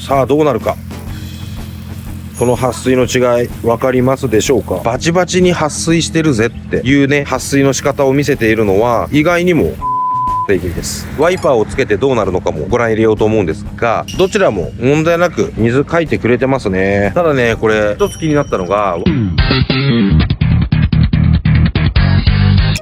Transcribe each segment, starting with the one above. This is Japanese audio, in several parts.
さあどうなるか。この撥水の違い分かりますでしょうか。バチバチに撥水してるぜっていうね、撥水の仕方を見せているのは意外にも製品です。ワイパーをつけてどうなるのかもご覧入れようと思うんですが、どちらも問題なく水かいてくれてますね。ただね、これ一つ気になったのが、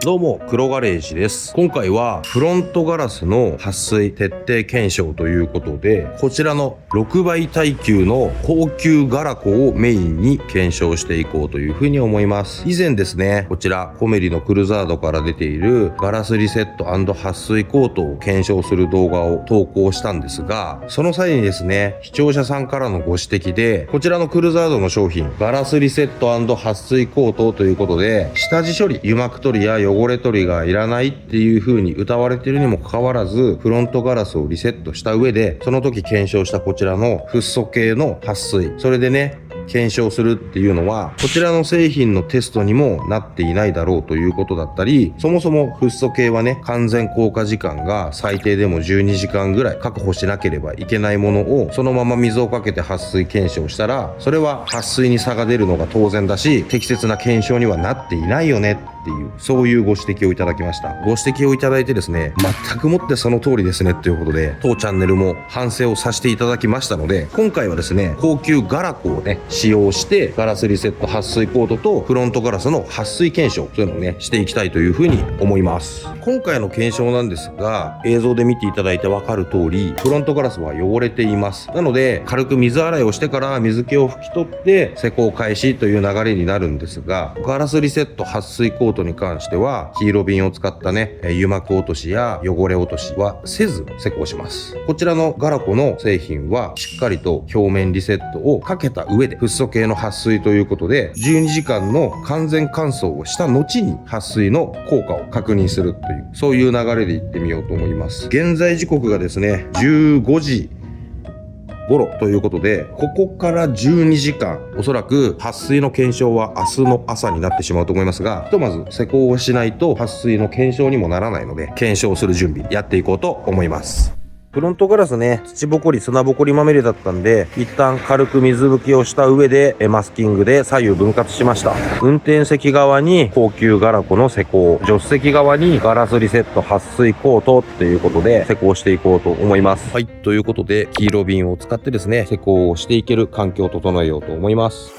どうも黒ガレージです。今回はフロントガラスの撥水徹底検証ということで、こちらの6倍耐久の高級ガラコをメインに検証していこうというふうに思います。以前ですね、こちらコメリのクルザードから出ているガラスリセット&撥水コートを検証する動画を投稿したんですが、その際にですね、視聴者さんからのご指摘で、こちらのクルザードの商品ガラスリセット&撥水コートということで、下地処理、油膜取りや汚れ取りがいらないっていう風に謳われているにもかかわらず、フロントガラスをリセットした上で、その時検証したこちらのフッ素系の撥水、それでね、検証するっていうのはこちらの製品のテストにもなっていないだろうということだったり、そもそもフッ素系はね、完全硬化時間が最低でも12時間ぐらい確保しなければいけないものを、そのまま水をかけて撥水検証したら、それは撥水に差が出るのが当然だし、適切な検証にはなっていないよねっていう、そういうご指摘をいただきました。ご指摘をいただいてですね、全くもってその通りですねということで、当チャンネルも反省をさせていただきましたので、今回はですね、高級ガラコをね使用してガラスリセット撥水コートとフロントガラスの撥水検証、そういうのをねしていきたいというふうに思います。今回の検証なんですが、映像で見ていただいて分かる通り、フロントガラスは汚れています。なので軽く水洗いをしてから水気を拭き取って施工開始という流れになるんですが、ガラスリセット撥水コートに関しては黄色瓶を使ったね油膜落としや汚れ落としはせず施工します。こちらのガラコの製品はしっかりと表面リセットをかけた上でフッ素系の撥水ということで、12時間の完全乾燥をした後に撥水の効果を確認するという、そういう流れでいってみようと思います。現在時刻がですね15時頃ということで、ここから12時間、おそらく撥水の検証は明日の朝になってしまうと思いますが、ひとまず施工をしないと撥水の検証にもならないので、検証する準備やっていこうと思います。フロントガラスね、土ぼこり砂ぼこりまみれだったんで、一旦軽く水拭きをした上でマスキングで左右分割しました。運転席側に高級ガラコの施工、助手席側にガラスリセット撥水コートっていうことで施工していこうと思います。はい、ということで黄色瓶を使ってですね、施工をしていける環境を整えようと思います。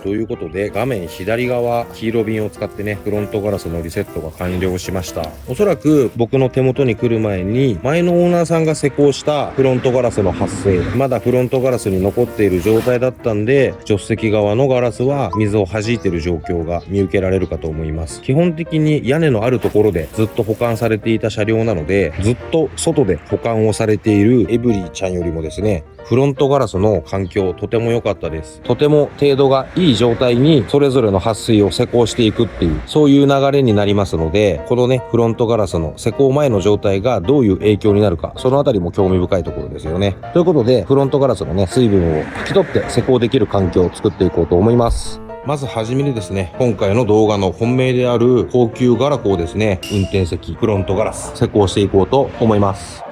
ということで、画面左側黄色瓶を使ってね、フロントガラスのリセットが完了しました。おそらく僕の手元に来る前に前のオーナーさんが施工したフロントガラスの撥水、まだフロントガラスに残っている状態だったんで、助手席側のガラスは水を弾いている状況が見受けられるかと思います。基本的に屋根のあるところでずっと保管されていた車両なので、ずっと外で保管をされているエブリーちゃんよりもですね、フロントガラスの環境とても良かったです。とても程度がいい状態にそれぞれの撥水を施工していくっていう、そういう流れになりますので、このねフロントガラスの施工前の状態がどういう影響になるか、そのあたりも興味深いところですよね。ということで、フロントガラスのね水分を拭き取って施工できる環境を作っていこうと思います。まずはじめにですね、今回の動画の本命である高級ガラコをですね、運転席フロントガラス施工していこうと思います。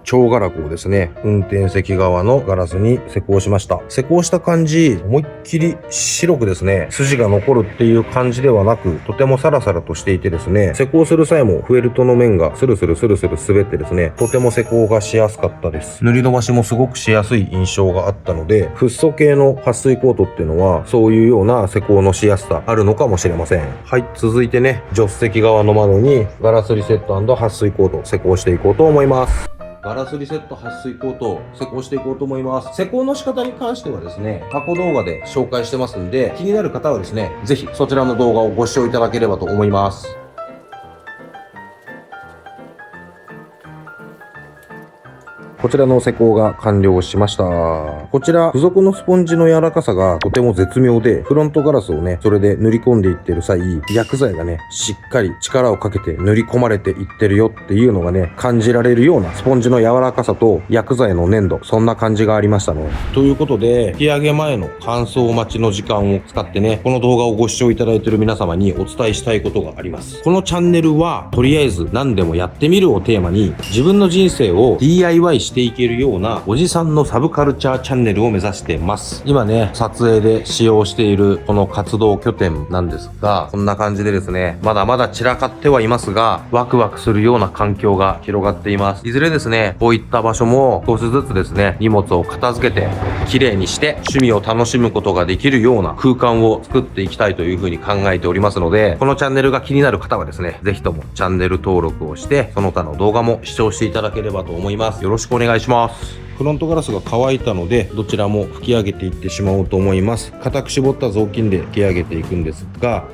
超ガラコをですね、運転席側のガラスに施工しました。施工した感じ、思いっきり白くですね、筋が残るっていう感じではなく、とてもサラサラとしていてですね、施工する際もフェルトの面がスルスル滑ってですね、とても施工がしやすかったです。塗り伸ばしもすごくしやすい印象があったので、フッ素系の撥水コートっていうのは、そういうような施工のしやすさあるのかもしれません。はい、続いてね、助手席側の窓にガラスリセット&撥水コート施工していこうと思います。ガラスリセット撥水コート施工していこうと思います。施工の仕方に関してはですね、過去動画で紹介してますんで、気になる方はですね、ぜひそちらの動画をご視聴いただければと思います。こちちらの施工が完了しました。こちら付属のスポンジの柔らかさがとても絶妙で、フロントガラスをねそれで塗り込んでいってる際、薬剤がねしっかり力をかけて塗り込まれていってるよっていうのがね感じられるようなスポンジの柔らかさと薬剤の粘度、そんな感じがありましたね。ということで、引き上げ前の乾燥待ちの時間を使ってね、この動画をご視聴いただいている皆様にお伝えしたいことがあります。このチャンネルはとりあえず何でもやってみるをテーマに、自分の人生を DIY していけるようなおじさんのサブカルチャーチャンネルを目指してます。今ね撮影で使用しているこの活動拠点なんですが、こんな感じでですね、まだまだ散らかってはいますが、ワクワクするような環境が広がっています。いずれですね、こういった場所も少しずつですね、荷物を片付けて綺麗にして趣味を楽しむことができるような空間を作っていきたいというふうに考えておりますので、このチャンネルが気になる方はですね、ぜひともチャンネル登録をして、その他の動画も視聴していただければと思います。よろしくお願いします。フロントガラスが乾いたので、どちらも拭き上げていってしまおうと思います。固く絞った雑巾で拭き上げていくんですが、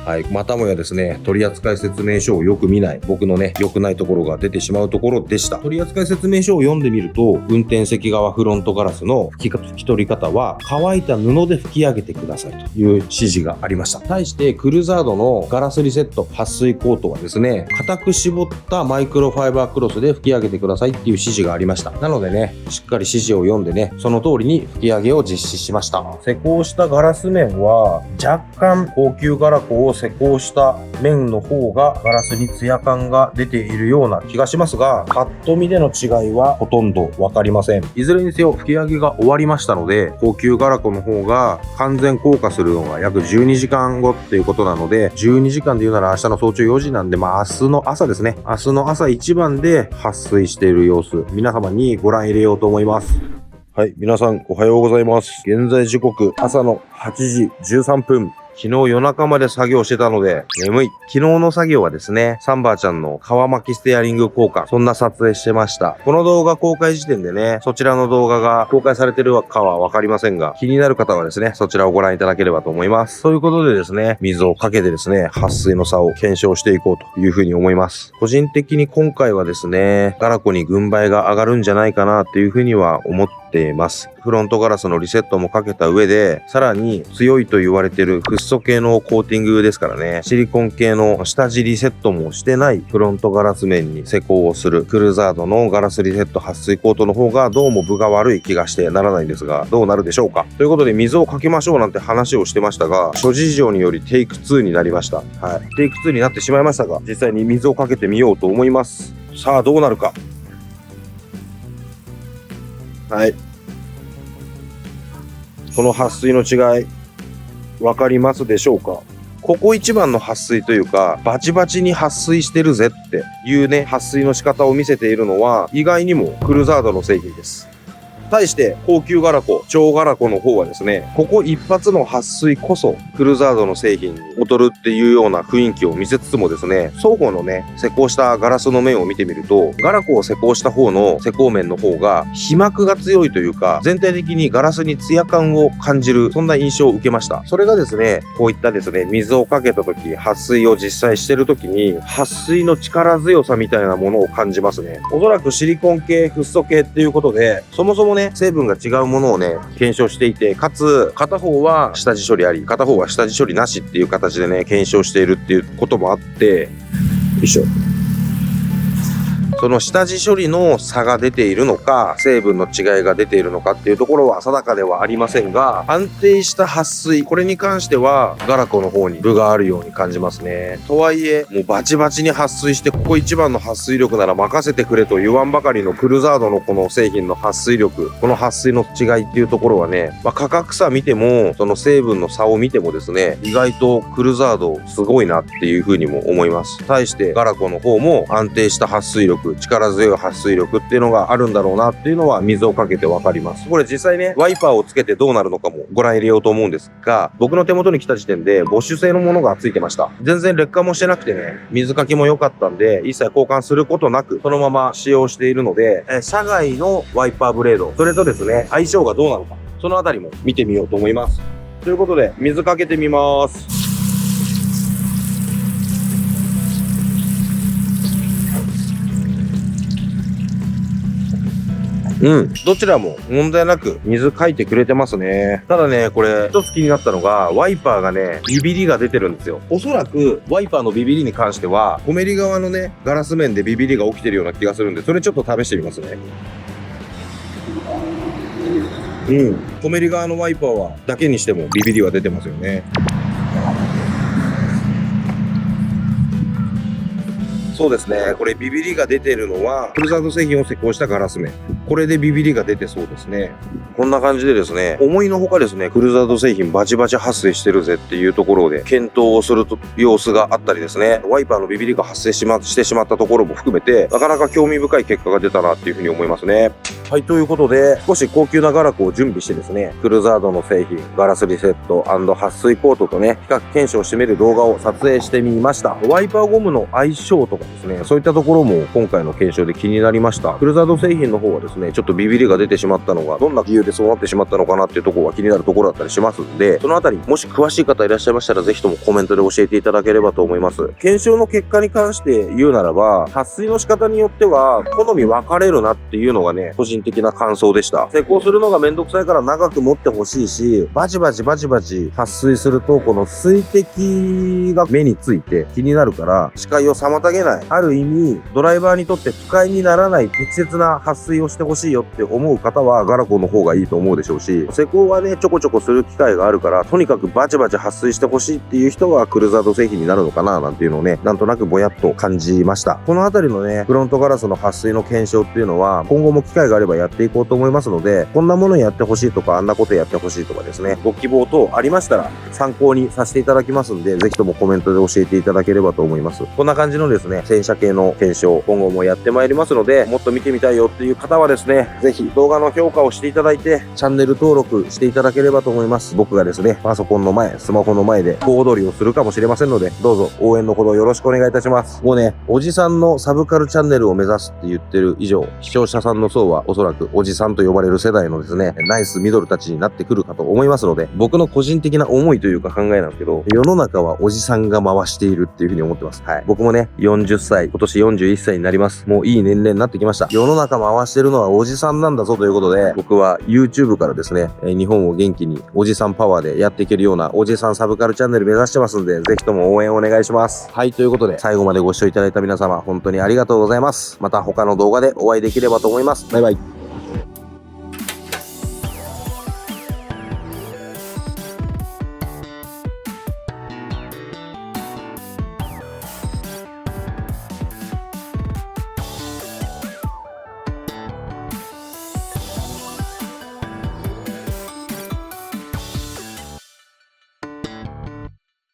はい、またもやですね、取扱説明書をよく見ない僕のね良くないところが出てしまうところでした。取扱説明書を読んでみると、運転席側フロントガラスの拭き取り方は乾いた布で拭き上げてくださいという指示がありました。対してクルーザードのガラスリセット撥水コートはですね、固く絞ったマイクロファイバークロスで拭き上げてくださいっていう指示がありました。なのでね、しっかり指示を読んでね、その通りに拭き上げを実施しました。施工したガラス面は若干高級ガラコを施工した面の方がガラスにツヤ感が出ているような気がしますが、パッと見での違いはほとんど分かりません。いずれにせよ拭き上げが終わりましたので、高級ガラコの方が完全硬化するのが約12時間後っていうことなので、12時間で言うなら明日の早朝4時なんで、明日の朝ですね、明日の朝一番で撥水している様子、皆様にご覧入れようと思います。はい、皆さんおはようございます。現在時刻朝の8時13分。昨日夜中まで作業してたので眠い。昨日の作業はですね、サンバーちゃんの皮巻きステアリング交換、そんな撮影してました。この動画公開時点でね、そちらの動画が公開されてるかはわかりませんが、気になる方はですね、そちらをご覧いただければと思います。ということでですね、水をかけてですね、撥水の差を検証していこうというふうに思います。個人的に今回はですね、ガラコに軍配が上がるんじゃないかなっていうふうには思っています。フロントガラスのリセットもかけた上で、さらに強いと言われているフッ素系のコーティングですからね、シリコン系の下地リセットもしてないフロントガラス面に施工をするクルーザードのガラスリセット撥水コートの方がどうも分が悪い気がしてならないんですが、どうなるでしょうか。ということで、水をかけましょうなんて話をしてましたが、諸事情によりテイク2になりました。はい。テイク2になってしまいましたが、実際に水をかけてみようと思います。さあ、どうなるか。はい。この撥水の違い、わかりますでしょうか。ここ一番の撥水というか、バチバチに撥水してるぜっていうね、撥水の仕方を見せているのは、意外にもクルーザードの製品です。対して高級ガラコ、超ガラコの方はですね、ここ一発の撥水こそクルーザードの製品に劣るっていうような雰囲気を見せつつもですね、双方のね、施工したガラスの面を見てみると、ガラコを施工した方の施工面の方が皮膜が強いというか、全体的にガラスにツヤ感を感じる、そんな印象を受けました。それがですね、こういったですね、水をかけた時、撥水を実際してる時に、撥水の力強さみたいなものを感じますね。おそらくシリコン系、フッ素系っていうことで、そもそもね、成分が違うものをね、検証していて、かつ、片方は下地処理あり、片方は下地処理なしっていう形でね、検証しているっていうこともあって、よいしょ。その下地処理の差が出ているのか、成分の違いが出ているのかっていうところは定かではありませんが、安定した撥水、これに関してはガラコの方に分があるように感じますね。とはいえ、もうバチバチに撥水して、ここ一番の撥水力なら任せてくれと言わんばかりのクルーザードのこの製品の撥水力、この撥水の違いっていうところはね、価格差見ても、その成分の差を見てもですね、意外とクルーザードすごいなっていう風にも思います。対してガラコの方も安定した撥水力、力強い撥水力っていうのがあるんだろうなっていうのは水をかけてわかります。これ実際ね、ワイパーをつけてどうなるのかもご覧入れようと思うんですが、僕の手元に来た時点でボッシュ製のものがついてました。全然劣化もしてなくてね、水かきも良かったんで、一切交換することなくそのまま使用しているので、社外のワイパーブレード、それとですね、相性がどうなのか、そのあたりも見てみようと思います。ということで、水かけてみます。どちらも問題なく水かいてくれてますね。ただね、これ一つ気になったのが、ワイパーがね、ビビリが出てるんですよ。おそらくワイパーのビビリに関しては、コメリ側のね、ガラス面でビビリが起きてるような気がするんで、それちょっと試してみますね。コメリ側のワイパーはだけにしてもビビリは出てますよね。そうですね。これビビリが出てるのは、クルザード製品を施工したガラス面。これでビビリが出てそうですね。こんな感じでですね、思いのほかですね、クルザード製品バチバチ発生してるぜっていうところで、検討をする様子があったりですね、ワイパーのビビリが発生してしまったところも含めて、なかなか興味深い結果が出たなっていうふうに思いますね。はい、ということで、少し高級なガラクを準備してですね、クルザードの製品、ガラスリセット&撥水コートとね、比較検証してみる動画を撮影してみました。ワイパーゴムの相性とかですね、そういったところも今回の検証で気になりました。クルザード製品の方はですね、ちょっとビビリが出てしまったのが、どんな理由でそうなってしまったのかなっていうところが気になるところだったりしますんで、そのあたり、もし詳しい方いらっしゃいましたら、ぜひともコメントで教えていただければと思います。検証の結果に関して言うならば、撥水の仕方によっては、好み分かれるなっていうのがね、個人的な感想でした。施工するのがめんどくさいから長く持ってほしいし、バチバチ撥水すると、この水滴が目について気になるから、視界を妨げない。ある意味、ドライバーにとって不快にならない適切な撥水をしてほしいよって思う方は、ガラコの方がいいと思うでしょうし、施工はね、ちょこちょこする機会があるから、とにかくバチバチ撥水してほしいっていう人は、クルザード製品になるのかな、なんていうのをね、なんとなくぼやっと感じました。このあたりのね、フロントガラスの撥水の検証っていうのは、今後も機会があればやっていこうと思いますので、こんなものやってほしいとか、あんなことやってほしいとかですね、ご希望等ありましたら、参考にさせていただきますんで、ぜひともコメントで教えていただければと思います。こんな感じのですね、洗車系の検証、今後もやってまいりますので、もっと見てみたいよっていう方はですね、ぜひ動画の評価をしていただいて、チャンネル登録していただければと思います。僕がですね、パソコンの前、スマホの前で小躍りをするかもしれませんので、どうぞ応援のほどよろしくお願いいたします。もうね、おじさんのサブカルチャンネルを目指すって言ってる以上、視聴者さんの層はおそらくおじさんと呼ばれる世代のですね、ナイスミドルたちになってくるかと思いますので、僕の個人的な思いというか考えなんですけど、世の中はおじさんが回しているっていうふうに思ってます。はい。僕もね、40歳、今年41歳になります。もういい年齢になってきました。世の中回してるのはおじさんなんだぞということで、僕は YouTube からですね、日本を元気におじさんパワーでやっていけるようなおじさんサブカルチャンネル目指してますんで、ぜひとも応援お願いします。はい、ということで、最後までご視聴いただいた皆様、本当にありがとうございます。また他の動画でお会いできればと思います。バイバイ。